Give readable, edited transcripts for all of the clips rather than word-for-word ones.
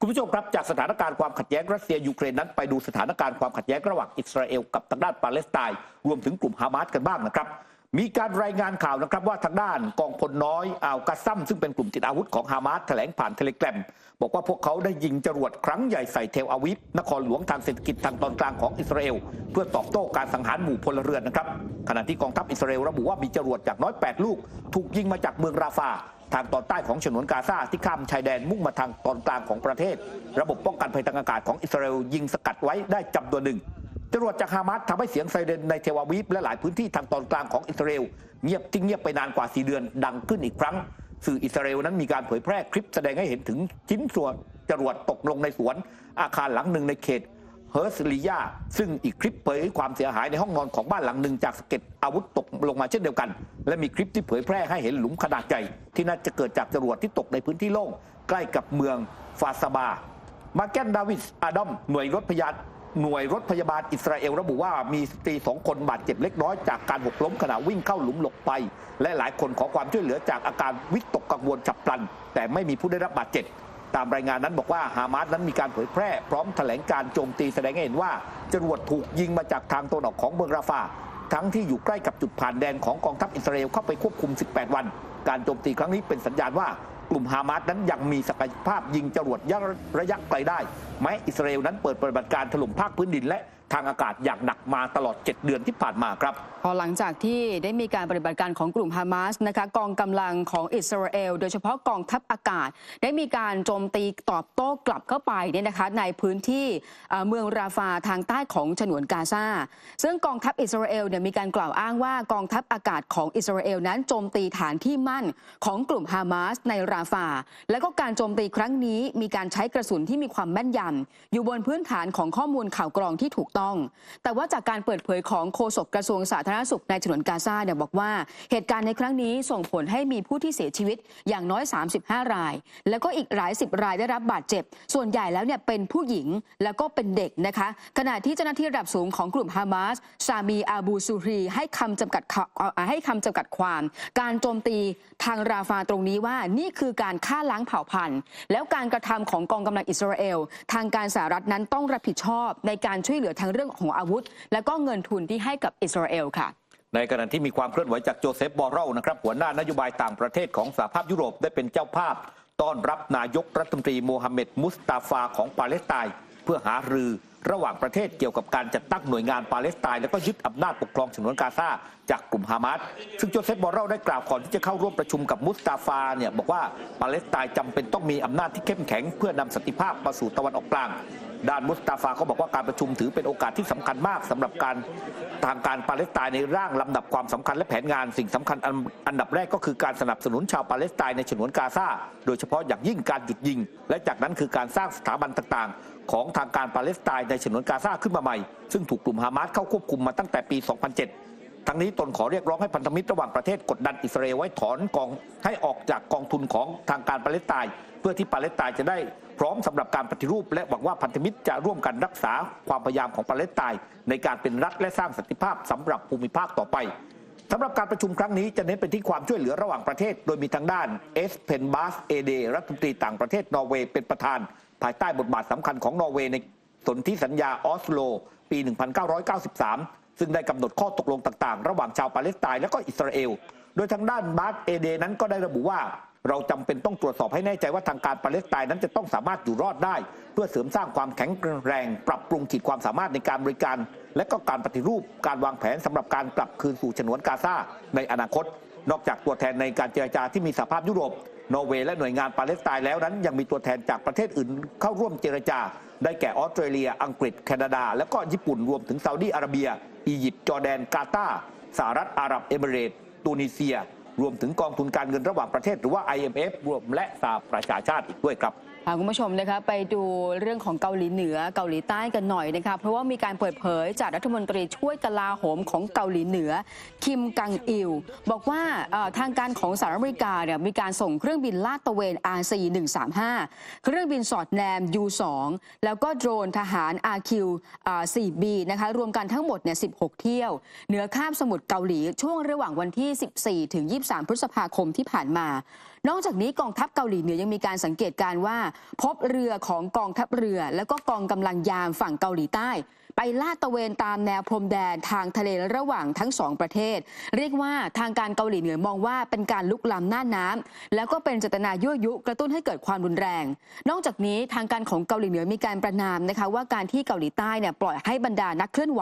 คุณผู้ชมครับจากสถานการณ์ความขัดแย้งรัสเซียยูเครนนั้นไปดูสถานการณ์ความขัดแย้งระหว่างอิสราเอลกับทางด้านปาเลสไตน์รวมถึงกลุ่มฮามาสกันบ้างนะครับมีการรายงานข่าวนะครับว่าทางด้านกองพลน้อยอัลกาซัมซึ่งเป็นกลุ่มติดอาวุธของฮามาสแถลงผ่านเทเลแกรมบอกว่าพวกเขาได้ยิงจรวดครั้งใหญ่ใส่เทลอาวิฟนครหลวงทางเศรษฐกิจทางตอนกลางของอิสราเอลเพื่อตอบโต้การสังหารหมู่พลเรือนนะครับขณะที่กองทัพอิสราเอลระบุว่ามีจรวดอย่างน้อย8ลูกถูกยิงมาจากเมืองราฟาทางตอนใต้ของฉนวนกาซาที่ข้ามชายแดนมุ่งมาทางตอนกลางของประเทศระบบป้องกันภัยทางอากาศของอิสราเอลยิงสกัดไว้ได้จำนวนหนึ่งจรวดจากฮามาสทำให้เสียงไซเรนในเทลอาวีฟและหลายพื้นที่ทางตอนกลางของอิสราเอลเงียบไปนานกว่า4 เดือนดังขึ้นอีกครั้งสื่ออิสราเอลนั้นมีการเผยแพร่คลิปแสดงให้เห็นถึงชิ้นส่วนจรวดตกลงในสวนอาคารหลังหนึ่งในเขตเฮิร์สลียาซึ่งอีกคลิปเผยความเสียหายในห้องนอนของบ้านหลังหนึ่งจากสะเก็ดอาวุธตกลงมาเช่นเดียวกันและมีคลิปที่เผยแพร่ให้เห็นหลุมขนาดใหญ่ที่น่าจะเกิดจากจรวดที่ตกในพื้นที่โล่งใกล้กับเมืองฟาซาบามาแกนดาวิสอาดัมหน่วยรถพยาบาลอิสราเอลระบุว่ามีสตรี2 คนบาดเจ็บเล็กน้อยจากการหกล้มขณะวิ่งเข้าหลุมหลบภัยและหลายคนขอความช่วยเหลือจากอาการวิตกกังวลฉับพลันแต่ไม่มีผู้ได้รับบาดเจ็บตามรายงานนั้นบอกว่าฮามาสนั้นมีการเผยแพร่พร้อมแถลงการโจมตีแสดงให้เห็นว่าจรวดถูกยิงมาจากทางตะวันออกของเมืองราฟาทั้งที่อยู่ใกล้กับจุดผ่านแดนของกองทัพอิสราเอลเข้าไปควบคุม18 วันการโจมตีครั้งนี้เป็นสัญญาณว่ากลุ่มฮามาสนั้นยังมีศักยภาพยิงจรวดระยะไกลได้แม้อิสราเอลนั้นเปิดปฏิบัติการถล่มภาคพื้นดินและทางอากาศอย่างหนักมาตลอด7 เดือนที่ผ่านมาครับพอหลังจากที่ได้มีการปฏิบัติการของกลุ่มฮามาสนะคะกองกำลังของอิสราเอลโดยเฉพาะกองทัพอากาศได้มีการโจมตีตอบโต้กลับเข้าไปเนี่ยนะคะในพื้นที่เมืองราฟาทางใต้ของฉนวนกาซาซึ่งกองทัพอิสราเอลเนี่ยมีการกล่าวอ้างว่ากองทัพอากาศของอิสราเอลนั้นโจมตีฐานที่มั่นของกลุ่มฮามาสในราฟาและก็การโจมตีครั้งนี้มีการใช้กระสุนที่มีความแม่นยำอยู่บนพื้นฐานของข้อมูลข่าวกรองที่ถูกต้องแต่ว่าจากการเปิดเผยของโฆษกกระทรวงสาธารณสุขในฉนวนกาซาเนี่ยบอกว่าเหตุการณ์ในครั้งนี้ส่งผลให้มีผู้ที่เสียชีวิตอย่างน้อย35 รายแล้วก็อีกหลาย10 รายได้รับบาดเจ็บส่วนใหญ่แล้วเนี่ยเป็นผู้หญิงแล้วก็เป็นเด็กนะคะขณะที่เจ้าหน้าที่ระดับสูงของกลุ่มฮามาสซามีอาบูซูรีให้คำจำกัดความการโจมตีทางราฟาตรงนี้ว่านี่คือการฆ่าล้างเผ่าพันธุ์แล้วการกระทำของกองกำลังอิสราเอลทางการสหรัฐนั้นต้องรับผิดชอบในการช่วยเหลือทางเรื่องของอาวุธและก็เงินทุนที่ให้กับอิสราเอลค่ะในขณะที่มีความเคลื่อนไหวจากโจเซฟบอร์เรลนะครับหัวหน้านโยบายต่างประเทศของสหภาพยุโรปได้เป็นเจ้าภาพต้อนรับนายกรัฐมนตรีโมฮัมเหม็ดมุสตาฟาของปาเลสไตน์เพื่อหารือระหว่างประเทศเกี่ยวกับการจัดตั้งหน่วยงานปาเลสไตน์และก็ยึดอำนาจปกครองฉนวนกาซาจากกลุ่มฮามาสซึ่งโจเซฟบอร์เรลได้กล่าวก่อนที่จะเข้าร่วมประชุมกับมุสตาฟาเนี่ยบอกว่าปาเลสไตน์จำเป็นต้องมีอำนาจที่เข้มแข็งเพื่อนำสันติภาพมาสู่ตะวันออกกลางด้านมุสตาฟาเขาบอกว่าการประชุมถือเป็นโอกาสที่สำคัญมากสำหรับทางการปาเลสไตน์ในร่างลำดับความสำคัญและแผนงานสิ่งสำคัญอันดับแรกก็คือการสนับสนุนชาวปาเลสไตน์ในฉนวนกาซาโดยเฉพาะอย่างยิ่งการหยุดยิงและจากนั้นคือการสร้างสถาบันต่างๆของทางการปาเลสไตน์ในฉนวนกาซาขึ้นมาใหม่ซึ่งถูกกลุ่มฮามาสเข้าควบคุมมาตั้งแต่ปี 2007 ทั้งนี้ตนขอเรียกร้องให้พันธมิตรระหว่างประเทศกดดันอิสราเอลไว้ถอนให้ออกจากกองทุนของทางการปาเลสไตน์เพื่อที่ปาเลสไตน์จะได้พร้อมสำหรับการปฏิรูปและหวังว่าพันธมิตรจะร่วมกันรักษาความพยายามของปาเลสไตน์ในการเป็นรัฐและสร้างสันติภาพสำหรับภูมิภาคต่อไปสำหรับการประชุมครั้งนี้จะเน้นไปที่ความช่วยเหลือระหว่างประเทศโดยมีทางด้านเอสเพนบาสเอเดรัฐมนตรีต่างประเทศนอร์เวย์เป็นประธานภายใต้บทบาทสำคัญของนอร์เวย์ในสนธิสัญญาออสโลปี 1993 ซึ่งได้กำหนดข้อตกลงต่างๆระหว่างชาวปาเลสไตน์และก็อิสราเอลโดยทางด้านบาสเอเดนั้นก็ได้ระบุว่าเราจำเป็นต้องตรวจสอบให้แน่ใจว่าทางการปาเลสไตน์นั้นจะต้องสามารถอยู่รอดได้เพื่อเสริมสร้างความแข็งแรงปรับปรุงขีดความสามารถในการบริการและก็การปฏิรูปการวางแผนสำหรับการกลับคืนสู่ฉนวนกาซาในอนาคตนอกจากตัวแทนในการเจรจาที่มีสหภาพยุโรปนอร์เวย์และหน่วยงานปาเลสไตน์แล้วนั้นยังมีตัวแทนจากประเทศอื่นเข้าร่วมเจรจาได้แก่ออสเตรเลียอังกฤษแคนาดาและก็ญี่ปุ่นรวมถึงซาอุดีอาระเบียอียิปต์จอร์แดนกาตาร์สหรัฐอาหรับเอมิเรตส์ตูนิเซียรวมถึงกองทุนการเงินระหว่างประเทศหรือว่า IMF รวมและสหประชาชาติอีกด้วยครับ คุณผู้ชมนะคะไปดูเรื่องของเกาหลีเหนือเกาหลีใต้กันหน่อยนะคะเพราะว่ามีการเปิดเผยจากรัฐมนตรีช่วยกลาโหมของเกาหลีเหนือคิมกังอิลบอกว่าทางการของสหรัฐอเมริกาเนี่ยมีการส่งเครื่องบินลาดตระเวน RC-135 เครื่องบินสอดแนม U2 แล้วก็โดรนทหาร RQ-4B นะคะรวมกันทั้งหมดเนี่ย16 เที่ยวเหนือคาบสมุทรเกาหลีช่วงระหว่างวันที่14 ถึง 23 พฤษภาคมที่ผ่านมา นอกจากนี้กองทัพเกาหลีเหนือยังมีการสังเกตการณ์ว่าพบเรือของกองทัพเรือแล้วก็กองกำลังยามฝั่งเกาหลีใต้ไปลาดตระเวนตามแนวพรมแดนทางทะเลระหว่างทั้งสองประเทศเรียกว่าทางการเกาหลีเหนือมองว่าเป็นการลุกล้ำหน้าน้ำแล้วก็เป็นเจตนายั่วยุกระตุ้นให้เกิดความรุนแรงนอกจากนี้ทางการของเกาหลีเหนือมีการประณามนะคะว่าการที่เกาหลีใต้เนี่ยปล่อยให้บรรดานักเคลื่อนไหว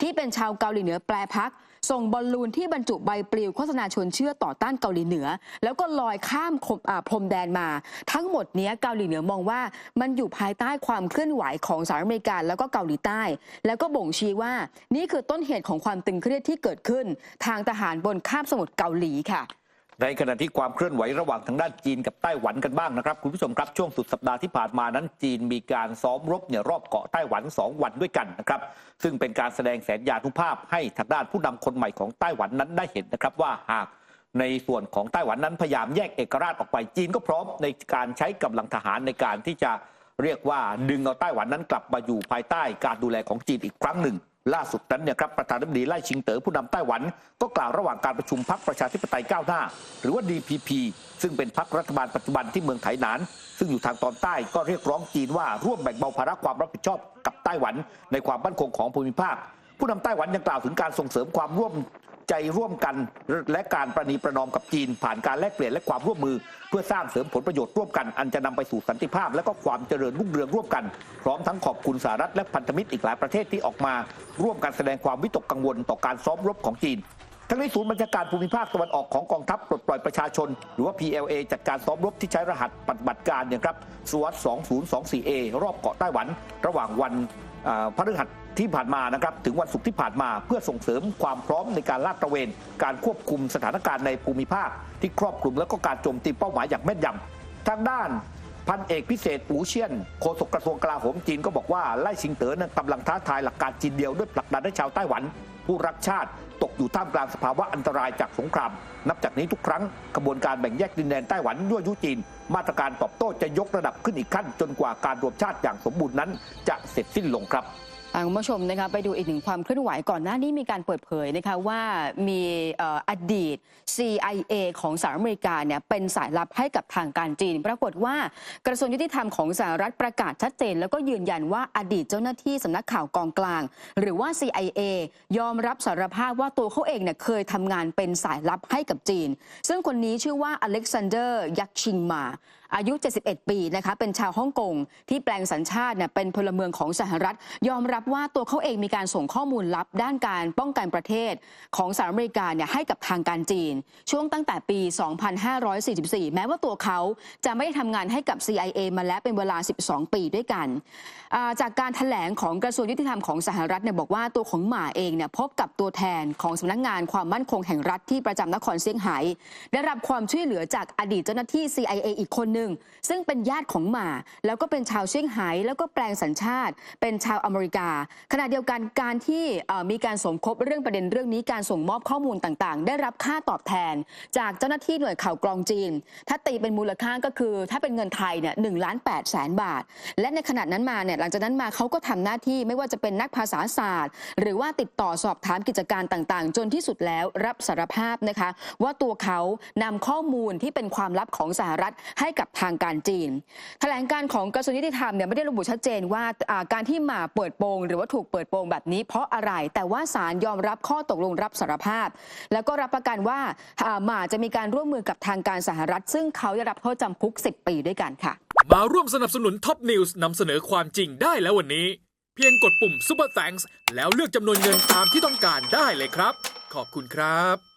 ที่เป็นชาวเกาหลีเหนือแปรพักส่งบอลลูนที่บรรจุใบปลิวโฆษณาชวนเชื่อต่อต้านเกาหลีเหนือแล้วก็ลอยข้ามพรมแดนมาทั้งหมดนี้เกาหลีเหนือมองว่ามันอยู่ภายใต้ความเคลื่อนไหวของสหรัฐอเมริกาแล้วก็เกาหลีใต้แล้วก็บ่งชี้ว่านี่คือต้นเหตุของความตึงเครียดที่เกิดขึ้นทางทหารบนคาบสมุทรเกาหลีค่ะในขณะที่ความเคลื่อนไหวระหว่างทางด้านจีนกับไต้หวันกันบ้างนะครับคุณผู้ชมครับช่วงสุดสัปดาห์ที่ผ่านมานั้นจีนมีการซ้อมรบรอบเกาะไต้หวัน2 วันด้วยกันนะครับซึ่งเป็นการแสดงแสนยานุภาพให้ทางด้านผู้นำคนใหม่ของไต้หวันนั้นได้เห็นนะครับว่าหากในส่วนของไต้หวันนั้นพยายามแยกเอกราชออกไปจีนก็พร้อมในการใช้กำลังทหารในการที่จะเรียกว่าดึงเอาไต้หวันนั้นกลับมาอยู่ภายใต้การดูแลของจีนอีกครั้งหนึ่งล่าสุดนั้นเนี่ยครับประธานาธิบดีไล่ชิงเต๋อผู้นำไต้หวันก็กล่าวระหว่างการประชุมพรรคประชาธิปไตยก้าวหน้าหรือว่า DPP ซึ่งเป็นพรรครัฐบาลปัจจุบันที่เมืองไถหนานซึ่งอยู่ทางตอนใต้ก็เรียกร้องจีนว่าร่วมแบ่งเบาภาระความรับผิดชอบกับไต้หวันในความมั่นคงของภูมิภาคผู้นำไต้หวันยังกล่าวถึงการส่งเสริมความร่วมใจร่วมกันและการประนีประนอมกับจีนผ่านการแลกเปลี่ยนและความร่วมมือเพื่อสร้างเสริมผลประโยชน์ร่วมกันอันจะนำไปสู่สันติภาพและก็ความเจริญรุ่งเรืองร่วมกันพร้อมทั้งขอบคุณสหรัฐและพันธมิตรอีกหลายประเทศที่ออกมาร่วมกันแสดงความวิตกกังวลต่อการซ้อมรบของจีนทั้งนี้ศูนย์บัญชาการภูมิภาคตะวันออกของกองทัพปลดปล่อยประชาชนหรือว่า PLA จัดการซ้อมรบที่ใช้รหัสปฏิบัติการเนี่ยครับสวัสด 2024A รอบเกาะไต้หวันระหว่างวันพฤหัสที่ผ่านมานะครับถึงวันศุกร์ที่ผ่านมาเพื่อส่งเสริมความพร้อมในการลาดตระเวนการควบคุมสถานการณ์ในภูมิภาคที่ครอบคลุมและก็การโจมตีเป้าหมายอย่างแม่นยำทางด้านพันเอกพิเศษอูเชียนโฆษกกระทรวงกลาโหมจีนก็บอกว่าไล่ชิงเต๋อนั้นกำลังท้าทายหลักการจีนเดียวด้วยผลักดันให้ชาวไต้หวันผู้รักชาติตกอยู่ท่ามกลางสภาวะอันตรายจากสงครามนับจากนี้ทุกครั้งกระบวนการแบ่งแยกดินแดนไต้หวันด้วยยุจีนมาตรการตอบโต้จะยกระดับขึ้นอีกขั้นจนกว่าการรวมชาติอย่างสมบูรณ์นั้นจะเสร็จสิ้นลงครับคุณผู้ชมนะคะไปดูอีกหนึ่งความเคลื่อนไหวก่อนหน้านี้มีการเปิดเผยนะคะว่ามีอดีต CIA ของสหรัฐอเมริกาเนี่ยเป็นสายลับให้กับทางการจีนปรากฏว่ากระทรวงยุติธรรมของสหรัฐประกาศชัดเจนแล้วก็ยืนยันว่าอดีตเจ้าหน้าที่สำนักข่าวกองกลางหรือว่า CIA ยอมรับสารภาพว่าตัวเขาเองเนี่ยเคยทำงานเป็นสายลับให้กับจีนซึ่งคนนี้ชื่อว่าอเล็กซานเดอร์ยักชิงมาอายุ71 ปีนะคะเป็นชาวฮ่องกงที่แปลงสัญชาติเนี่ยเป็นพลเมืองของสหรัฐยอมรับว่าตัวเขาเองมีการส่งข้อมูลลับด้านการป้องกันประเทศของสหรัฐอเมริกาเนี่ยให้กับทางการจีนช่วงตั้งแต่ปี 2544 แม้ว่าตัวเขาจะไม่ได้ทำงานให้กับ CIA มาแล้วเป็นเวลา 12 ปีด้วยกันจากการแถลงของกระทรวงยุติธรรมของสหรัฐเนี่ยบอกว่าตัวของหม่าเองเนี่ยพบกับตัวแทนของสำนักงานความมั่นคงแห่งรัฐที่ประจำนครเซี่ยงไฮ้ได้รับความช่วยเหลือจากอดีตเจ้าหน้าที่ CIA อีกคนนึงซึ่งเป็นญาติของหม่าแล้วก็เป็นชาวเซี่ยงไฮ้แล้วก็แปลงสัญชาติเป็นชาวอเมริกาขณะเดียวกันการที่มีการสมคบเรื่องประเด็นเรื่องนี้การส่งมอบข้อมูลต่างๆได้รับค่าตอบแทนจากเจ้าหน้าที่หน่วยข่าวกรองจีนถ้าตีเป็นมูลค่าก็คือถ้าเป็นเงินไทยเนี่ย1,800,000 บาทและในขณะนั้นมาเนี่ยหลังจากนั้นมาเขาก็ทำหน้าที่ไม่ว่าจะเป็นนักภาษาศาสตร์หรือว่าติดต่อสอบถามกิจการต่างๆจนที่สุดแล้วรับสารภาพนะคะว่าตัวเขานำข้อมูลที่เป็นความลับของสหรัฐให้กับทางการจีนแถลงการของกระทรวงยุติธรรมเนี่ยไม่ได้ระบุชัดเจนว่าการที่หม่าเปิดโปงหรือว่าถูกเปิดโปงแบบนี้เพราะอะไรแต่ว่าศาลยอมรับข้อตกลงรับสารภาพแล้วก็รับประกันว่าหม่าจะมีการร่วมมือกับทางการสหรัฐซึ่งเขาได้รับโทษจำคุก10 ปีด้วยกันค่ะมาร่วมสนับสนุนท็อปนิวส์นำเสนอความจริงได้แล้ววันนี้เพียงกดปุ่ม Super Thanks แล้วเลือกจำนวนเงินตามที่ต้องการได้เลยครับขอบคุณครับ